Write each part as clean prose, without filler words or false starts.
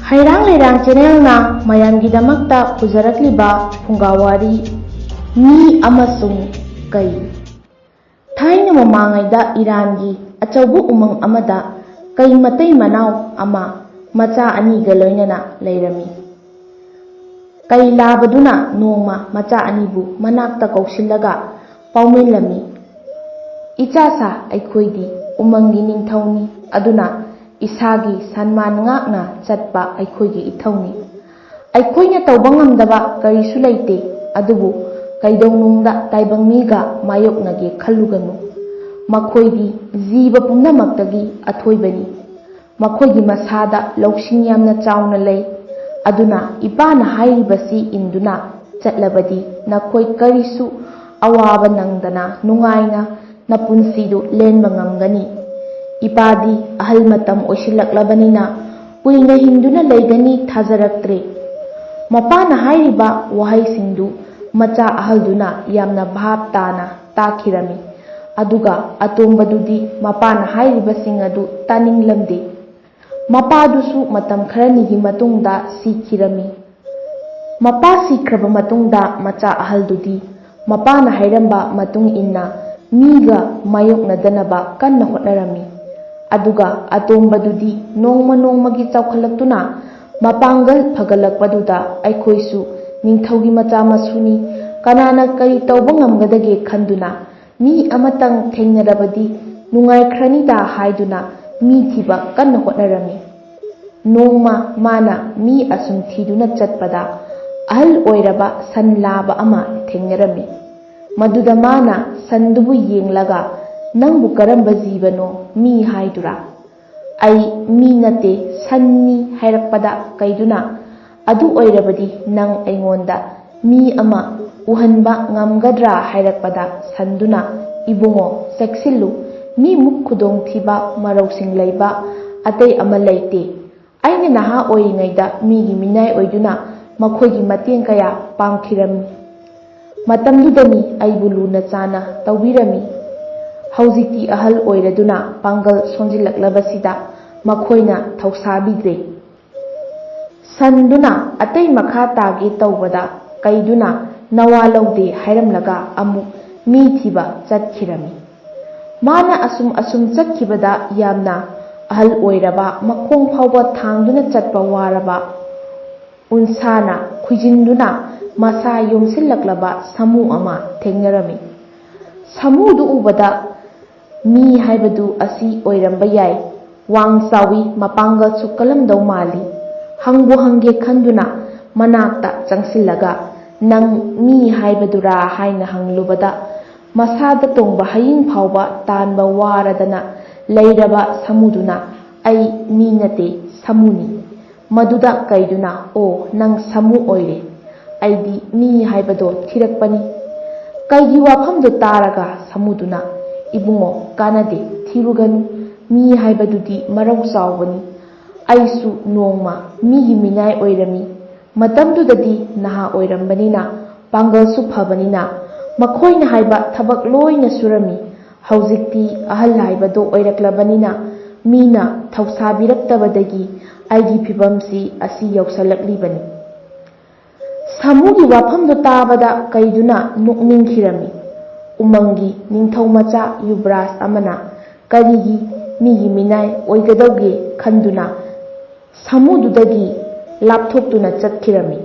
Hairang Leirang Channelna mayamgidamakta pujarakliba Phungawari Mi amasung Kai. Thaina mamangaida Irangi achaubu umang amada kai matai manau ama macha aniga loinana leirami. Kai labaduna nongma macha anibu manakta kausillaga paumenlami. Ichasa aikhoidi umangi ningthauni aduna isagi sanman ngakna chatpa aikhoigi ithauni. Aikhoina tauba ngamdaba karisu leite adubu kaidongnungda taibangmiga mayoknage khalluganu. Makhoidi jiba pumnamaktagi athoibani. Makhoigi masada lौसिंग yamna chauna lei aduna ipana hairibasi induna chatlabadi nakhoi karisu awaba nangdana nungaina napunsidu lenba ngamgani. Ipadi ahal matam oisilaklabanina uina hinduna leigani thajaraktre. Mapana hairiba wahaisindu macha ahalduna yamna bhab tana takhirami. Aduga atombadudi mapana hairibasing adu taninglamde. Mapadusu matam kharanigi matungda sikhirami. Mapa sikraba matungda macha ahaldudi mapana hairamba matung inna miga mayoknadanaba kanna hotnarami. Aduga atombadudi nongma nongmagi chawkhalaktuna mapangal phagalakpaduda aikhoisu ningthaugi macha masuni kanana kari tauba ngamgadage khanduna mi amatang thengnarabadi nungaikhrani haiduna mi thiba kanna hotnarami. Nongma mana mi asum thiduna chatpada ahal oiraba san laba ama thengnarami. Maduda mana sandubu yenglaga nangbu karamba jibano mi haidura. Ai mi nate sanni hairakpada kaiduna adu oirabadi nang aingonda mi ama uhanba ngamgadra hairakpada sanduna ibungo seksillu mi muk khudong thiba marosing leiba atei ama leite. Aina naha oingaida migi minai oiduna makhoigi mateng kaya pamkhirami. Matamdudani aibu luna chana tawbirami. Haujikti ahal oiraduna pangal sonjilaklabasida makhoina thausabitre. Sanduna atei makha tage tawbada kaiduna nawa laude hairamlaga amu mi thiba chatkhirami. Mana asum chatkibada yamna ahal oiraba makhong phawba thangduna chatpa waraba unsana khujinduna masa yomsillaklaba samu ama thengnarami. Samudu ubada mi haibadu asi oiramba yai. Wang sawi mapangal sukalamdau mali. Hangbu hangge khanduna manakta changsillaga nang mi haibadura haina hanglubada masada tongba haying phawba tanba waradana leiraba samuduna ai mi nate samuni. Maduda kaiduna o nang samu oire aidi mi haibado thirakpani. Kaigi wafamdo taraga samuduna ibungo kanade thiruganu mi haibadudi marau chawbani. Aisu nongma migi minai oirami. Matamdudadi naha oirambanina pangalsu phabanina makhoina haiba thabak loina surami. Haujikti ahal haibado oiraklabanina mina thausabiraktabadagi aigi phibamsi asi yausalaklibani. Samugi wafamdo tabada kaiduna nukningkhirami. Umangi ningthau macha Yubraj amana karigi migi minai oigadauge khanduna samududagi lapthoktuna chatkirami.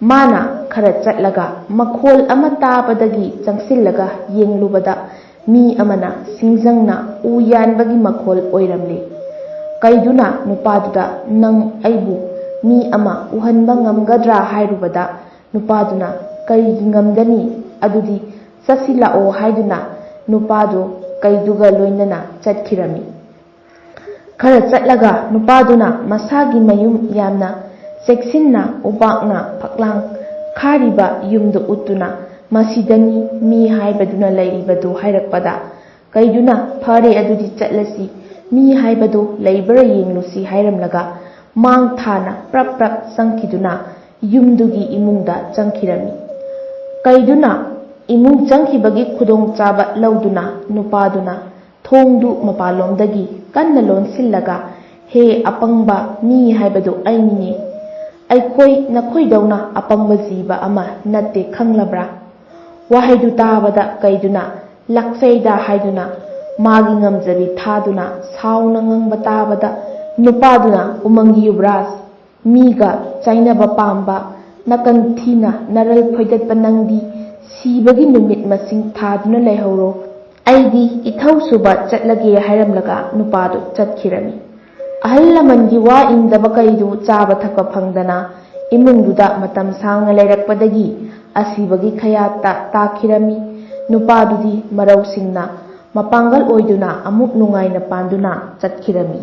Mana khara chatlaga makhol ama tabadagi changsillaga yenglubada mi amana singjangna u yanbagi makhol oiramle. Kaiduna nupaduda nang aibu mi ama uhanba ngamgadra hairubada nupaduna karigi ngamdani adudi chasilao haiduna nupadu kaiduga loinana chatkirami. Khara chatlaga nupaduna masagi mayum yamna seksinna ubakna phaklang khariba yumdo utuna masidani mi haibaduna leiribadu hairakpada kaiduna phare adudi chatlasi mi haibadu leibara yenglusi hairamlaga mang thana prap changkiduna yumdugi imungda changkhirami. Kaiduna imung changkhibagi khudong chaba lauduna nupaduna thongdu mapalomdagi kanna lonsillaga ꯍꯦ ꯑꯄꯪꯕ ꯃꯤ ꯍꯥꯏꯕꯗꯨ ꯑꯩꯅꯤꯅꯦ, ꯑꯩꯈꯣꯏ ꯅꯈꯣꯏꯗꯧꯅ ꯑꯄꯪꯕ ꯖꯤꯕ ꯑꯃ ꯅꯠꯇꯦ ꯈꯪꯂꯕ꯭ꯔꯥ? ꯋꯥꯍꯩꯗꯨ ꯇꯥꯕꯗ ꯀꯩꯗꯨꯅ ꯂꯥꯛꯆꯩꯗ ꯍꯥꯏꯗꯨꯅ ꯃꯥꯒꯤ ꯉꯝꯖꯕꯤ ꯊꯥꯗꯨꯅ ꯁꯥꯎꯅ ꯉꯪꯕ ꯇꯥꯕꯗ ꯅꯨꯄꯥꯗꯨꯅ ꯎꯃꯪꯒꯤ ꯌꯨꯕꯔꯥꯖ, ꯃꯤꯒ ꯆꯥꯏꯅꯕ ꯄꯥꯝꯕ, ꯅꯀꯟ ꯊꯤꯅ ꯅꯔꯜ ꯐꯣꯏꯗꯠꯄ ꯅꯪꯗꯤ ꯁꯤꯕꯒꯤ ꯅꯨꯃꯤꯠ ꯃꯁꯤꯡ ꯊꯥꯗꯨꯅ ꯂꯩꯍꯧꯔꯣ, ꯑꯩꯗꯤ ꯏꯊꯧ ꯁꯨꯕ ꯆꯠꯂꯒꯦ ꯍꯥꯏꯔꯝꯂꯒ ꯅꯨꯄꯥꯗꯨ ꯆꯠꯈꯤꯔꯝꯃꯤ꯫ ꯑꯍꯜ ꯂꯃꯟꯒꯤ ꯋꯥ ꯏꯟꯗꯕ ꯀꯩꯗꯨ ꯆꯥꯕ ꯊꯛꯄ ꯐꯪꯗꯅ ꯏꯃꯨꯡꯗꯨꯗ ꯃꯇꯝ ꯁꯥꯡꯅ ꯂꯩꯔꯛꯄꯗꯒꯤ ꯑꯁꯤꯕꯒꯤ ꯈꯌꯥꯠꯇ ꯇꯥꯈꯤꯔꯝꯃꯤ꯫ ꯅꯨꯄꯥꯗꯨꯗꯤ ꯃꯔꯧꯁꯤꯡꯅ ꯃꯄꯥꯡꯒꯜ ꯑꯣꯏꯗꯨꯅ ꯑꯃꯨꯛ ꯅꯨꯡꯉꯥꯏꯅ ꯄꯥꯟꯗꯨꯅ ꯆꯠꯈꯤꯔꯝꯃꯤ꯫